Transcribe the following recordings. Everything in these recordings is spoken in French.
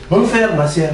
Mon frère, ma soeur,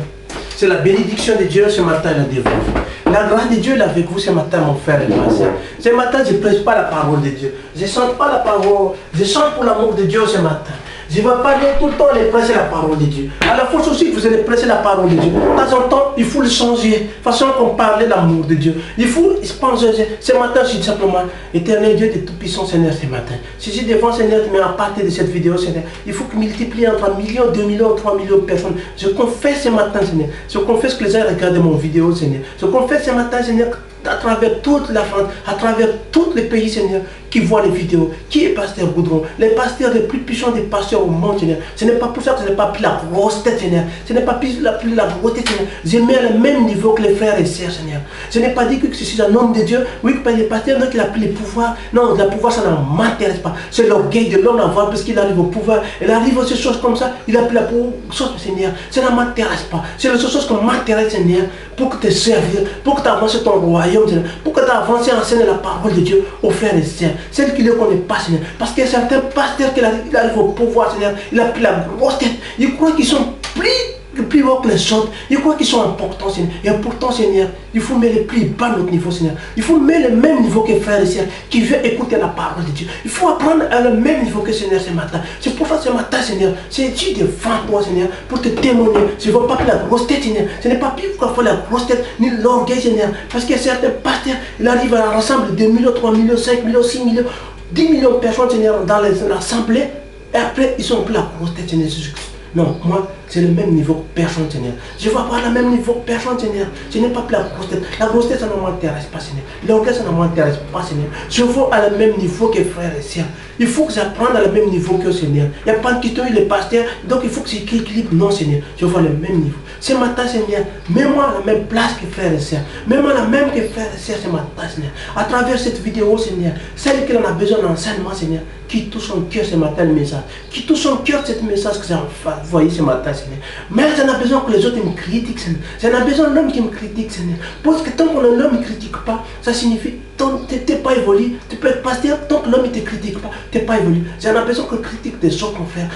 c'est la bénédiction de Dieu ce matin là devant vous. La grâce de Dieu est avec vous ce matin, mon frère et ma soeur. Ce matin, je ne prêche pas la parole de Dieu. Je ne chante pas la parole. Je chante pour l'amour de Dieu ce matin. Je ne vais pas dire tout le temps les prêcher la parole de Dieu. À la force aussi, vous allez prêcher la parole de Dieu. De temps en temps, il faut le changer. Façon qu'on parle de l'amour de Dieu. Il faut penser. Ce matin, je dis simplement, éternel Dieu de tout-puissant Seigneur ce matin. Si je devant Seigneur, mais à partir de cette vidéo, Seigneur, il faut que multiplier entre 1 million, 2 millions, 3 millions de personnes. Je confesse ce matin, Seigneur. Je confesse que les gens regardent mon vidéo, Seigneur. Je confesse ce matin, Seigneur, à travers toute la France, à travers tous les pays, Seigneur, qui voient les vidéos, qui est pasteur Goudron, les pasteurs les plus puissants des pasteurs au monde, Seigneur. Ce n'est pas pour ça que ce n'est pas plus la grosse tête, Seigneur. Ce n'est pas plus la grosse tête, Seigneur. Je mets à le même niveau que les frères et sœurs, Seigneur. Je n'ai pas dit que je suis un homme de Dieu, oui, que les pasteurs, non, qu'il a pris les pouvoirs. Non, le pouvoir, ça ne m'intéresse pas. C'est l'orgueil de l'homme à voir, parce qu'il arrive au pouvoir. Il arrive à ces choses comme ça, il a pris la chose, Seigneur. Ça ne m'intéresse pas. C'est les choses qui m'intéressent, Seigneur, pour que tu servir, pour que tu avances ton royaume, Seigneur. Pour que tu avances et enseignes la parole de Dieu aux frères et sœurs. Celle qui ne connaît pas, Seigneur. Parce qu'il y a certains pasteurs qui arrivent au pouvoir, Seigneur. Il a pris la grosse tête. Ils croient qu'ils sont plus haut que les autres. Ils croient qu'ils sont importants, Seigneur. Et pourtant, Seigneur, il faut mettre le plus bas notre niveau, Seigneur. Il faut mettre le même niveau que frères et sœurs qui veulent écouter la parole de Dieu. Il faut apprendre à le même niveau que Seigneur ce matin. C'est pour ça ce matin, Seigneur, c'est Dieu devant toi, Seigneur, pour te témoigner. Je ne veux pas la grosse tête, Seigneur. Ce n'est pas plus pourquoi faire la grosse tête, ni l'orgueil, Seigneur. Parce qu'il y a certains pasteurs, ils arrivent à rassembler 2 millions, 3 millions, 5 millions, 6 millions, 10 millions de personnes, Seigneur, dans l'assemblée. Et après, ils sont plus la grosse tête, Seigneur Jésus-Christ. Non, moi, c'est le même niveau que personne, Seigneur. Je veux avoir le même niveau que personne, Seigneur. Je n'ai pas plus la grosse tête. La grosse tête, ça ne m'intéresse pas, Seigneur. L'orgueil, ça ne m'intéresse pas, Seigneur. Je veux à le même niveau que frères et sœurs. Il faut que j'apprenne à le même niveau que Seigneur. Il n'y a pas de question, il est pasteur. Donc, il faut que c'est équilibre. Non, Seigneur. Je veux le même niveau. Ce matin, Seigneur, mets-moi à la même place que frères et sœurs. Mets-moi la même que frères et sœurs ce matin, Seigneur. À travers cette vidéo, Seigneur, celle qui en a besoin d'enseignement, Seigneur, qui touche son cœur ce matin, le message. Qui touche son cœur, ce message que j'ai envoyé ce matin, Seigneur. Mais j'en ai besoin que les autres me critiquent, Seigneur. J'en ai besoin de l'homme qui me critique, Seigneur. Parce que tant que l'homme ne critique pas, ça signifie que tu n'es pas évolué. Tu peux être pasteur, tant que l'homme ne te critique pas, tu n'es pas évolué. J'en ai besoin que critique des autres, mon frère.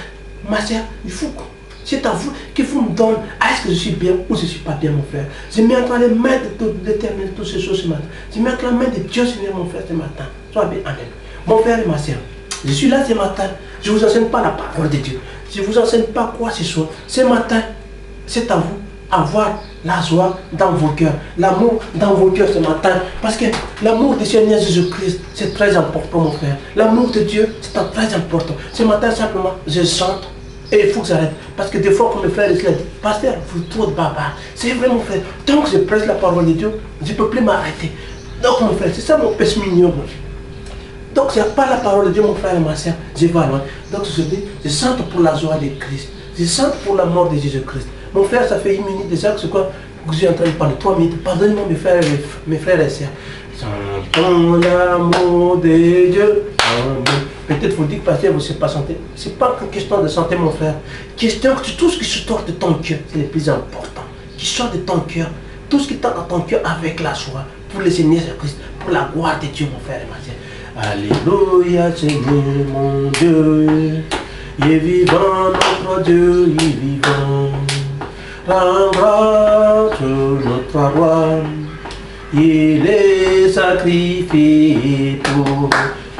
Ma soeur, il faut que c'est à vous qu'il faut me donner. Est-ce que je suis bien ou je ne suis pas bien, mon frère? Je mets entre les mains de l'Éternel toutes ces choses ce matin. Je mets entre les mains de Dieu, Seigneur, mon frère, ce matin. Sois bien, amen. Mon frère et ma soeur, je suis là ce matin. Je ne vous enseigne pas la parole de Dieu. Je ne vous enseigne pas quoi ce soit. Ce matin, c'est à vous avoir la joie dans vos cœurs, l'amour dans vos cœurs ce matin. Parce que l'amour du Seigneur Jésus-Christ, c'est très important, mon frère. L'amour de Dieu, c'est très important. Ce matin, simplement, je chante. Et il faut que j'arrête. Parce que des fois, comme le frère ici a dit, pasteur, vous trop de barbare. C'est vrai, mon frère. Tant que je presse la parole de Dieu, je ne peux plus m'arrêter. Donc, mon frère, c'est ça mon péché mignon. Donc, s'il n'y a pas la parole de Dieu, mon frère et ma soeur, je vais loin. Donc, je dis, je chante pour la joie de Christ. Je chante pour la mort de Jésus-Christ. Mon frère, ça fait 1 minute déjà que c'est quoi que je suis en train de parler. 3 minutes. Pardonnez-moi, mes frères et sœurs. Chantons l'amour de Dieu. Peut-être vous dites, pasteur, vous ne savez pas chanter. Ce n'est pas une question de chanter, mon frère. Question que tout ce qui sort de ton cœur, c'est le plus important. Qui sort de ton cœur, tout ce qui tente dans ton cœur avec la joie, pour le Seigneur Jésus-Christ, pour la gloire de Dieu, mon frère et ma soeur. Alléluia, Seigneur mon Dieu. Il est vivant, notre Dieu, il est vivant. Rends grâce notre roi. Il est sacrifié pour.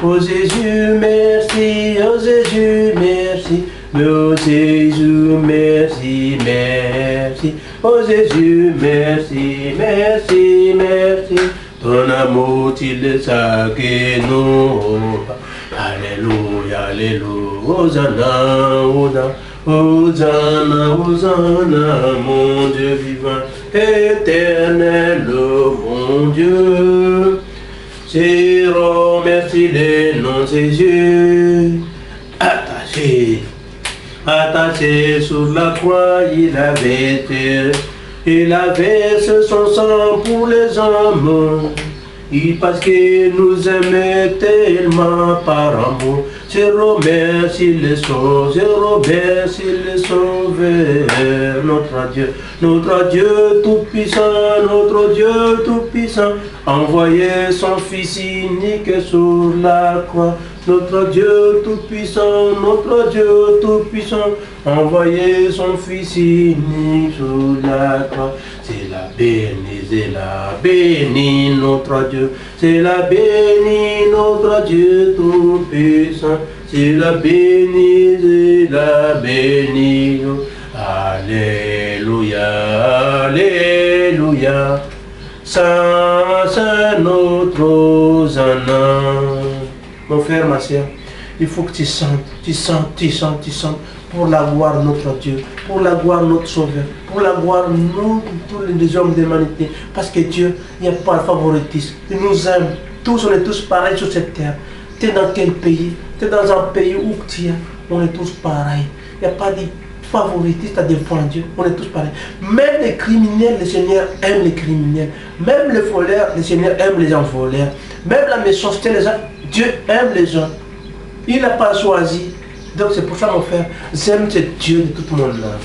Oh Jésus, merci, oh Jésus, merci. Oh Jésus, merci, merci. Oh Jésus, merci, merci, merci. Ton amour, il est ça que nous. Alléluia, alléluia. Hosanna, Hosanna, Hosanna, Hosanna, mon Dieu vivant, éternel, mon Dieu. C'est remercie le nom de Jésus. Attaché, attaché sur la croix, il avait son sang pour les hommes. Et parce qu'il nous aimait tellement par amour, Je remercie le Sauveur, je remercie le Sauveur, notre Dieu tout-puissant, notre Dieu tout-puissant, envoyé son Fils unique sur la croix. Notre Dieu tout-puissant, notre Dieu tout-puissant, envoyé son Fils unique sur la croix. C'est la béni notre Dieu, c'est la béni notre Dieu tout-puissant, c'est la béni, Alléluia, Alléluia, Saint, Saint notre Hosanna. Mon frère, ma soeur, il faut que tu sentes pour la gloire de notre Dieu, pour la gloire de notre Sauveur, pour la gloire de nous, tous les hommes de l'humanité. Parce que Dieu, il n'y a pas de favoritisme. Il nous aime. Tous, on est tous pareils sur cette terre. Tu es dans quel pays? Tu es dans un pays où tu es. On est tous pareils. Il n'y a pas de favoritisme à devant Dieu. On est tous pareils. Même les criminels, le Seigneur aime les criminels. Même les voleurs, le Seigneur aime les gens voleurs. Même la méchanceté, les gens, Dieu aime les gens. Il n'a pas choisi. Donc c'est pour ça, mon frère, j'aime ce Dieu de toute mon âme.